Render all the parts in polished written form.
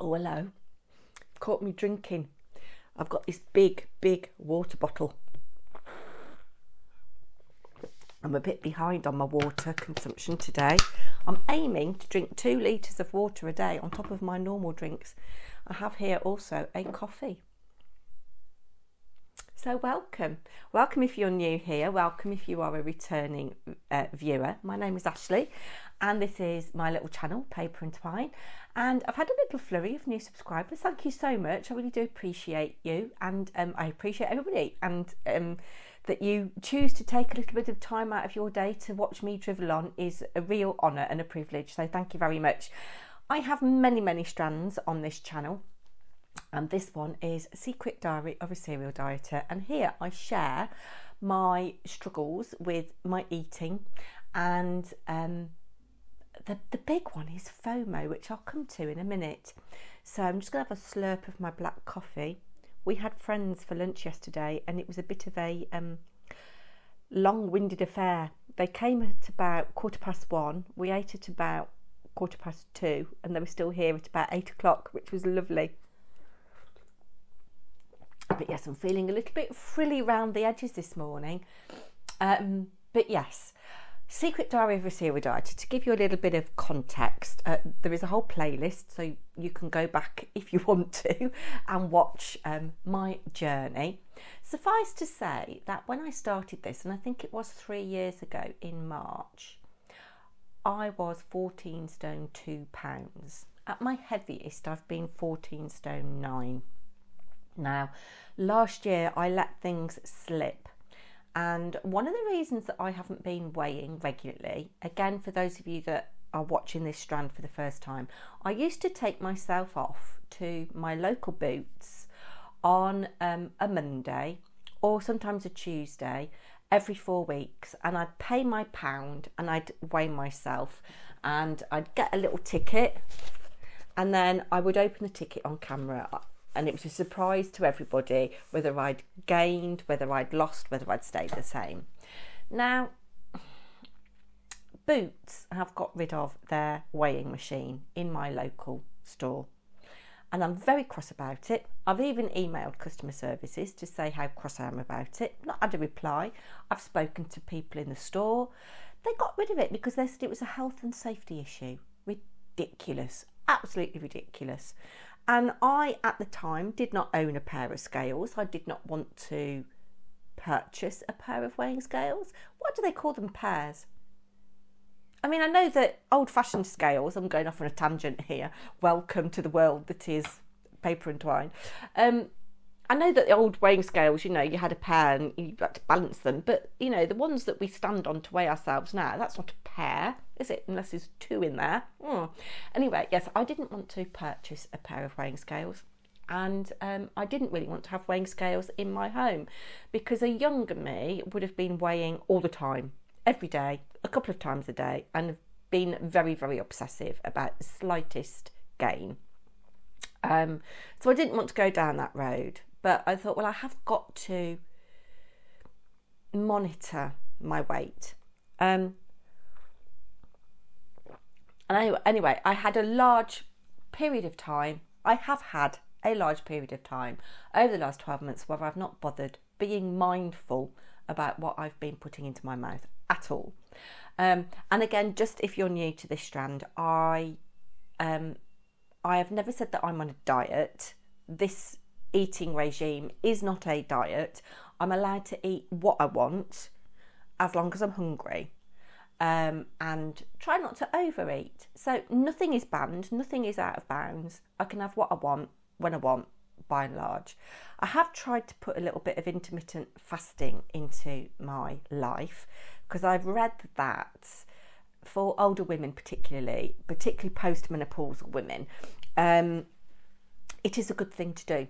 Oh, hello. Caught me drinking. I've got this big water bottle. I'm a bit behind on my water consumption today. I'm aiming to drink 2 litres of water a day on top of my normal drinks. I have here also a coffee. So welcome if you're new here, welcome if you are a returning viewer. My name is Ashley and this is my little channel, Paper&Twine, and I've had a little flurry of new subscribers. Thank you so much, I really do appreciate you, and I appreciate everybody, and that you choose to take a little bit of time out of your day to watch me drivel on is a real honour and a privilege, so thank you very much. I have many strands on this channel. And this one is Secret Diary of a Serial Dieter, and here I share my struggles with my eating, and the big one is FOMO, which I'll come to in a minute. So I'm just going to have a slurp of my black coffee. We had friends for lunch yesterday and it was a bit of a long-winded affair. They came at about 1:15, we ate at about 2:15, and they were still here at about 8 o'clock, which was lovely. But yes, I'm feeling a little bit frilly round the edges this morning. But yes, Secret Diary of a Serial Dieter. To give you a little bit of context, there is a whole playlist, so you can go back if you want to and watch my journey. Suffice to say that when I started this, and I think it was 3 years ago in March, I was 14 stone 2 pounds. At my heaviest, I've been 14 stone 9. Now, last year I let things slip, and one of the reasons that I haven't been weighing regularly, again for those of you that are watching this strand for the first time, I used to take myself off to my local Boots on a Monday or sometimes a Tuesday every 4 weeks, and I'd pay my £1 and I'd weigh myself, and I'd get a little ticket, and then I would open the ticket on camera. And it was a surprise to everybody whether I'd gained, whether I'd lost, whether I'd stayed the same. Now, Boots have got rid of their weighing machine in my local store, and I'm very cross about it. I've even emailed customer services to say how cross I am about it. Not had a reply. I've spoken to people in the store. They got rid of it because they said it was a health and safety issue. Ridiculous, absolutely ridiculous. And I, at the time, did not own a pair of scales. I did not want to purchase a pair of weighing scales. Why do they call them pairs? I mean, I know that old-fashioned scales, I'm going off on a tangent here. Welcome to the world that is Paper&Twine. I know that the old weighing scales, you know, you had a pair and you had to balance them. But, you know, the ones that we stand on to weigh ourselves now, that's not a pair, is it? Unless there's 2 in there. Anyway, yes, I didn't want to purchase a pair of weighing scales. And I didn't really want to have weighing scales in my home, because a younger me would have been weighing all the time, every day, a couple of times a day, and been very obsessive about the slightest gain. So I didn't want to go down that road. But I thought, well, I have got to monitor my weight. And anyway, I had a large period of time. I have had a large period of time over the last 12 months where I've not bothered being mindful about what I've been putting into my mouth at all. And again, just if you're new to this strand, I have never said that I'm on a diet. This eating regime is not a diet. I'm allowed to eat what I want as long as I'm hungry, and try not to overeat. So nothing is banned, nothing is out of bounds. I can have what I want when I want, by and large. I have tried to put a little bit of intermittent fasting into my life, because I've read that for older women, particularly post-menopausal women, it is a good thing to do.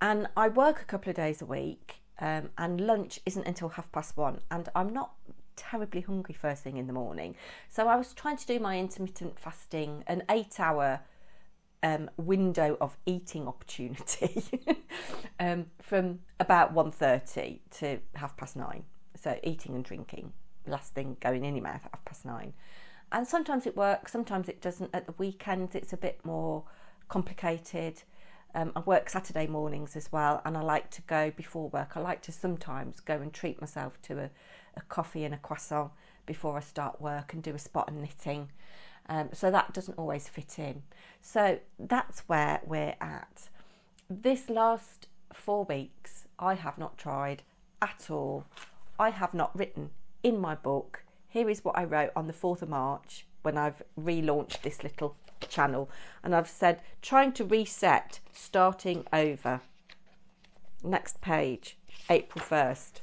And I work a couple of days a week, and lunch isn't until 1:30, and I'm not terribly hungry first thing in the morning. So I was trying to do my intermittent fasting, an 8-hour window of eating opportunity from about 1:30 to 9:30. So eating and drinking, last thing going in your mouth at 9:30. And sometimes it works, sometimes it doesn't. At the weekends it's a bit more complicated. I work Saturday mornings as well, and I like to go before work. I like to sometimes go and treat myself to a coffee and a croissant before I start work and do a spot and knitting. So that doesn't always fit in. So that's where we're at. This last 4 weeks, I have not tried at all. I have not written in my book. Here is what I wrote on the 4th of March when I've relaunched this little channel, and I've said trying to reset, starting over. Next page, April 1st,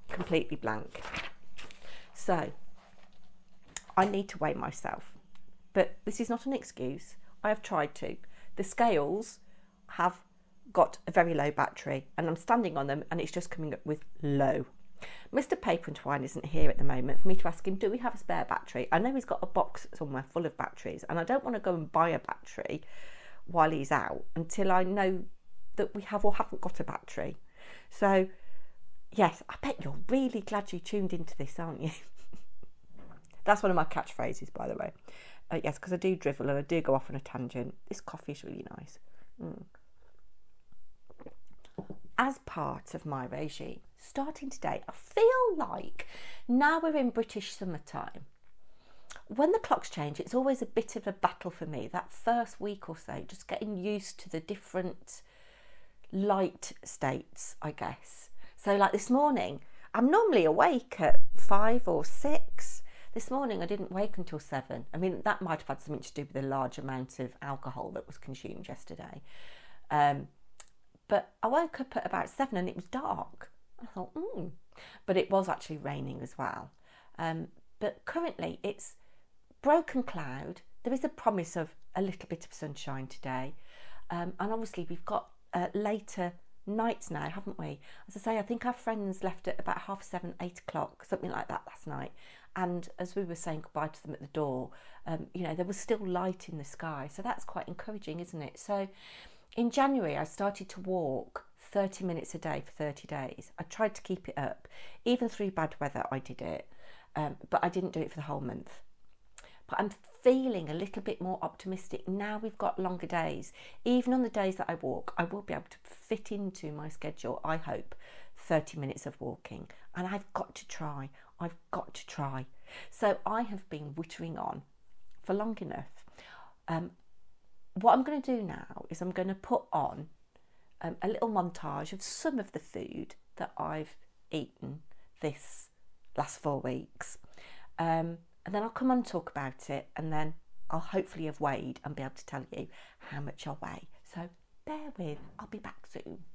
completely blank. So I need to weigh myself, but this is not an excuse. I have tried to. The scales have got a very low battery, and I'm standing on them and it's just coming up with low. Mr. Paper&Twine isn't here at the moment for me to ask him, do we have a spare battery? I know he's got a box somewhere full of batteries, and I don't want to go and buy a battery while he's out until I know that we have or haven't got a battery. So yes, I bet you're really glad you tuned into this, aren't you? That's one of my catchphrases, by the way. Yes, because I do drivel and I do go off on a tangent. This coffee's really nice. As part of my regime, starting today, I feel like now we're in British summertime. When the clocks change, it's always a bit of a battle for me. That first week or so, just getting used to the different light states, I guess. So like this morning, I'm normally awake at 5 or 6. This morning I didn't wake until 7. I mean, that might have had something to do with the large amount of alcohol that was consumed yesterday. But I woke up at about 7 and it was dark. I thought, But it was actually raining as well. But currently it's broken cloud. There is a promise of a little bit of sunshine today. And obviously we've got later nights now, haven't we? As I say, I think our friends left at about 7:30, 8 o'clock, something like that last night. And as we were saying goodbye to them at the door, there was still light in the sky. So that's quite encouraging, isn't it? So in January, I started to walk 30 minutes a day for 30 days. I tried to keep it up. Even through bad weather, I did it. But I didn't do it for the whole month. But I'm feeling a little bit more optimistic. Now we've got longer days. Even on the days that I walk, I will be able to fit into my schedule, I hope, 30 minutes of walking. And I've got to try. I've got to try. So I have been wittering on for long enough. What I'm going to do now is I'm going to put on a little montage of some of the food that I've eaten this last 4 weeks. And then I'll come on and talk about it, and then I'll hopefully have weighed and be able to tell you how much I weigh. So bear with, I'll be back soon.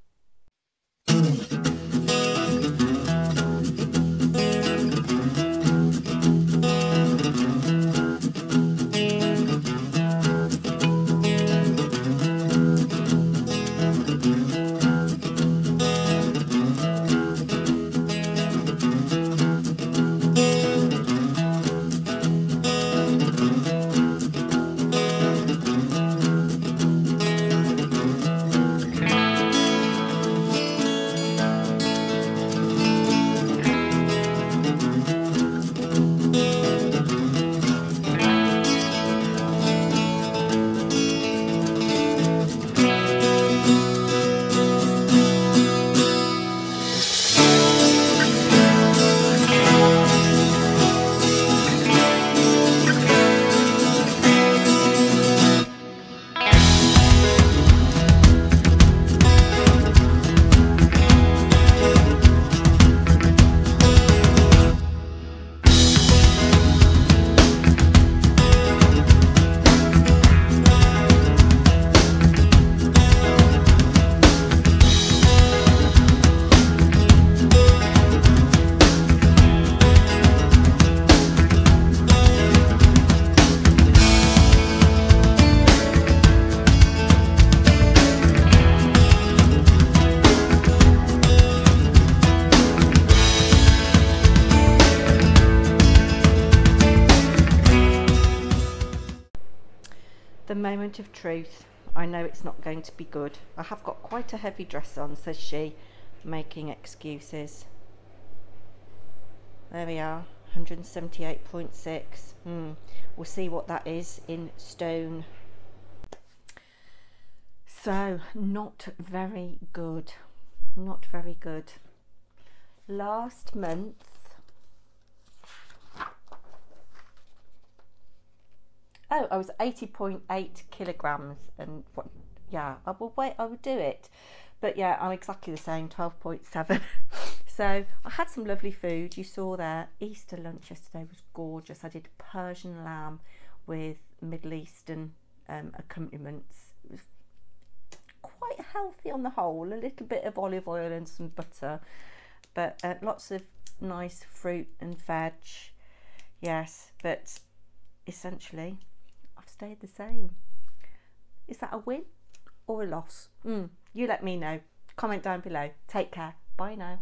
The moment of truth. I know it's not going to be good. I have got quite a heavy dress on, says she, making excuses. There we are, 178.6. We'll see what that is in stone. So not very good, not very good. Last month, I was 80.8 kilograms, and what? Yeah, I would do it, but yeah, I'm exactly the same, 12.7. So I had some lovely food. You saw there, Easter lunch yesterday was gorgeous. I did Persian lamb with Middle Eastern accompaniments. It was quite healthy on the whole, a little bit of olive oil and some butter, but lots of nice fruit and veg. Yes, but essentially I've stayed the same. Is that a win or a loss? You let me know. Comment down below. Take care. Bye now.